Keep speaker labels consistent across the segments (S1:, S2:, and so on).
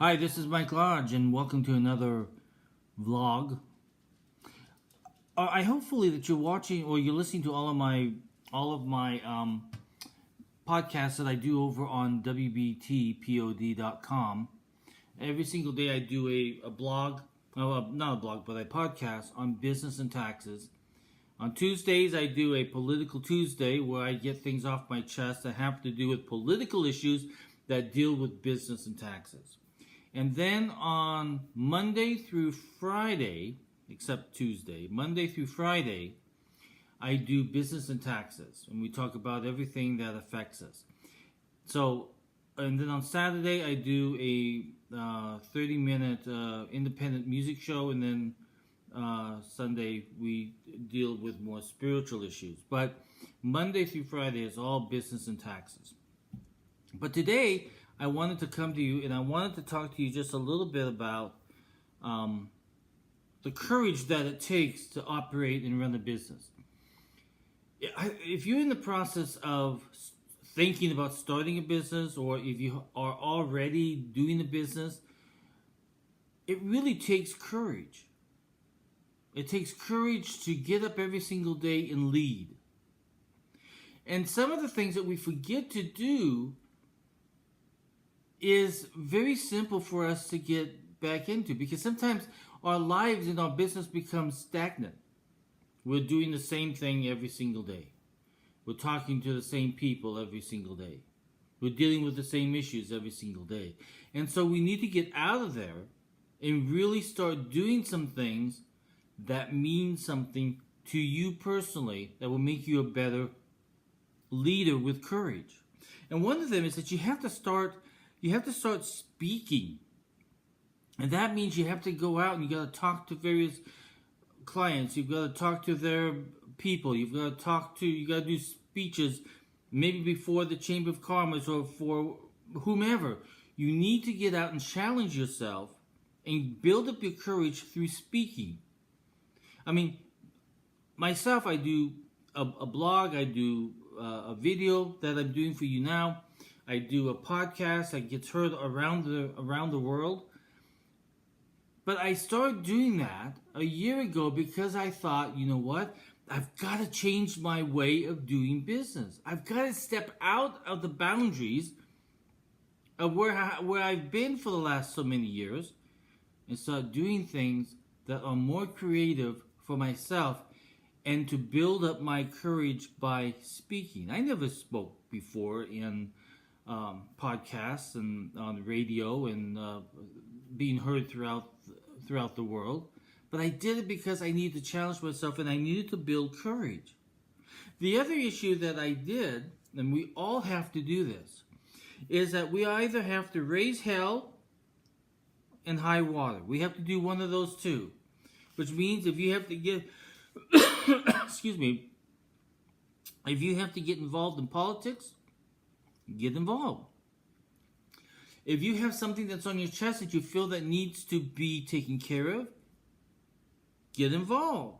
S1: Hi, this is Mike Lodge, and welcome to another vlog. I hopefully that you're watching or you're listening to all of my podcasts that I do over on wbtpod.com. Every single day I do a blog, not a blog, but a podcast on business and taxes. On Tuesdays I do a Political Tuesday where I get things off my chest that have to do with political issues that deal with business and taxes. And then on Monday through Friday, except Tuesday, Monday through Friday, I do business and taxes. And we talk about everything that affects us. So, and then on Saturday, I do a 30-minute independent music show. And then Sunday, we deal with more spiritual issues. But Monday through Friday is all business and taxes. But today, I wanted to come to you and I wanted to talk to you just a little bit about the courage that it takes to operate and run a business. If you're in the process of thinking about starting a business, or if you are already doing a business, it really takes courage. It takes courage to get up every single day and lead. And some of the things that we forget to do is very simple for us to get back into, because sometimes our lives and our business become stagnant. We're doing the same thing every single day. We're talking to the same people every single day. We're dealing with the same issues every single day. And so we need to get out of there and really start doing some things that mean something to you personally, that will make you a better leader with courage. And one of them is that you have to start speaking. And that means you have to go out and you got to talk to various clients. You've got to talk to their people. You got to do speeches, maybe before the Chamber of Commerce or for whomever. You need to get out and challenge yourself and build up your courage through speaking. I mean, myself, I do a blog, I do a video that I'm doing for you now. I do a podcast that gets heard around the world. But I started doing that a year ago because I thought, you know what? I've got to change my way of doing business. I've got to step out of the boundaries of where I've been for the last so many years and start doing things that are more creative for myself and to build up my courage by speaking. I never spoke before in podcasts and on radio and being heard throughout the world, but I did it because I needed to challenge myself and I needed to build courage. The other issue that I did, and we all have to do this, is that we either have to raise hell and high water. We have to do one of those two, which means if you have to get excuse me, if you have to get involved in politics, get involved. If you have something that's on your chest that you feel that needs to be taken care of, get involved.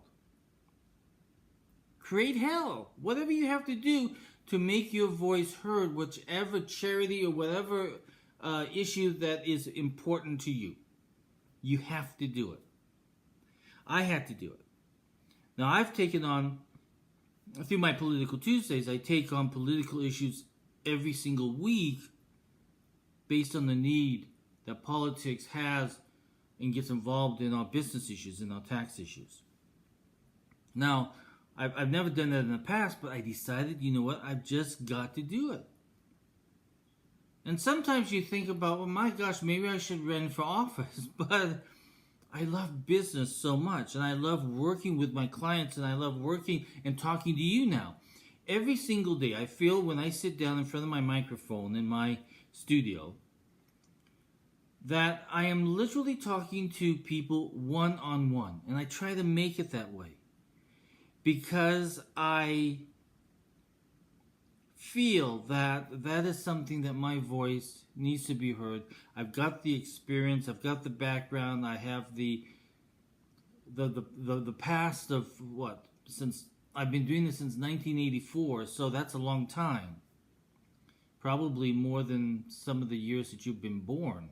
S1: Create hell. Whatever you have to do to make your voice heard, whichever charity or whatever issue that is important to you. You have to do it. I had to do it. Now, I've taken on, through my Political Tuesdays, I take on political issues every single week based on the need that politics has and gets involved in our business issues and our tax issues. Now, I've never done that in the past, but I decided, you know what, I've just got to do it. And sometimes you think about, well, my gosh, maybe I should run for office, but I love business so much, and I love working with my clients, and I love working and talking to you now. Every single day, I feel when I sit down in front of my microphone in my studio that I am literally talking to people one-on-one, and I try to make it that way because I feel that that is something that my voice needs to be heard. I've got the experience, I've got the background, I have the past of since I've been doing this since 1984, so that's a long time. Probably more than some of the years that you've been born.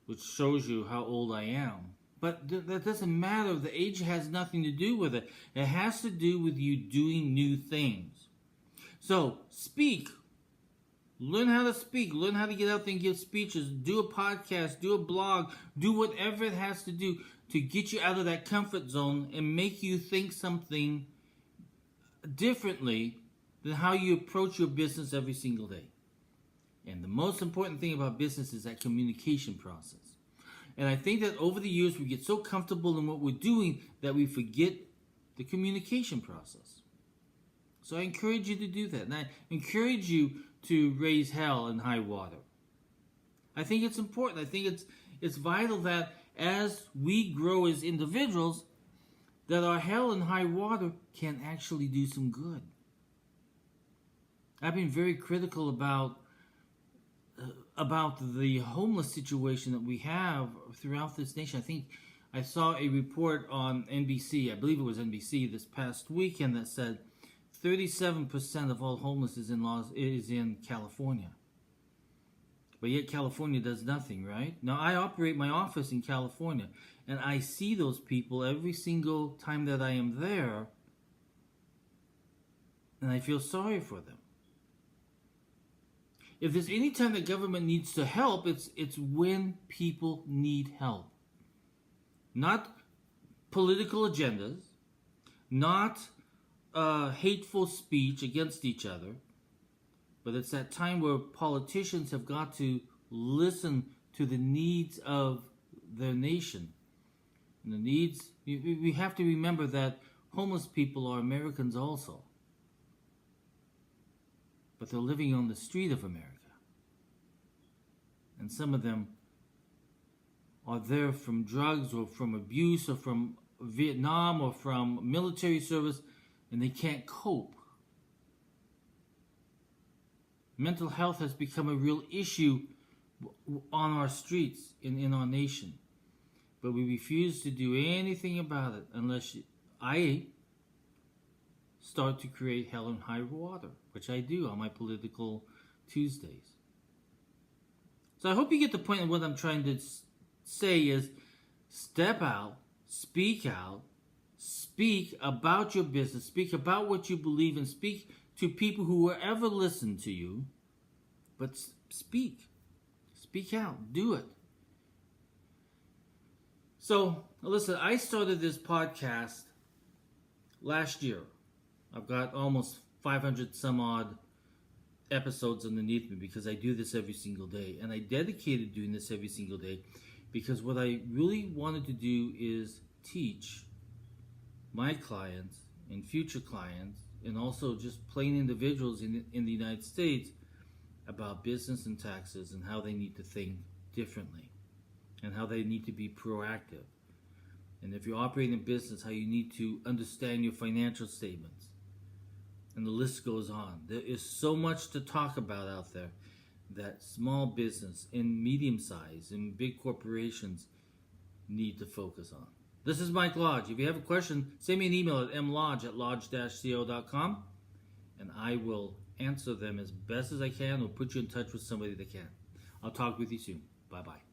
S1: which shows you how old I am. But that doesn't matter. The age has nothing to do with it. It has to do with you doing new things. So speak. Learn how to speak. Learn how to get out there and give speeches. Do a podcast. Do a blog. Do whatever it has to do to get you out of that comfort zone and make you think something differently than how you approach your business every single day. And the most important thing about business is that communication process. And I think that over the years we get so comfortable in what we're doing that we forget the communication process. So I encourage you to do that. And I encourage you to raise hell and high water. I think it's important. I think it's vital that as we grow as individuals, that our hell and high water can actually do some good. I've been very critical about the homeless situation that we have throughout this nation. I think I saw a report on NBC, I believe it was NBC, this past weekend that said 37% of all homeless is in California. But yet California does nothing, right? Now I operate my office in California, and I see those people every single time that I am there, and I feel sorry for them. If there's any time the government needs to help, it's when people need help. Not political agendas, not hateful speech against each other, but it's that time where politicians have got to listen to the needs of their nation. And the needs, we have to remember that homeless people are Americans also. But they're living on the street of America. And some of them are there from drugs or from abuse or from Vietnam or from military service, and they can't cope. Mental health has become a real issue on our streets in our nation. But we refuse to do anything about it unless I start to create hell and high water, which I do on my political Tuesdays. So I hope you get the point of what I'm trying to say is step out, speak about your business, speak about what you believe in, speak to people who will ever listen to you, but speak out, do it. So, listen, I started this podcast last year. I've got almost 500 some odd episodes underneath me because I do this every single day. And I dedicated doing this every single day because what I really wanted to do is teach my clients and future clients and also just plain individuals in the United States about business and taxes and how they need to think differently and how they need to be proactive. And if you're operating a business, how you need to understand your financial statements. And the list goes on. There is so much to talk about out there that small business and medium size and big corporations need to focus on. This is Mike Lodge. If you have a question, send me an email at mlodge@lodge-co.com and I will answer them as best as I can or put you in touch with somebody that can. I'll talk with you soon. Bye-bye.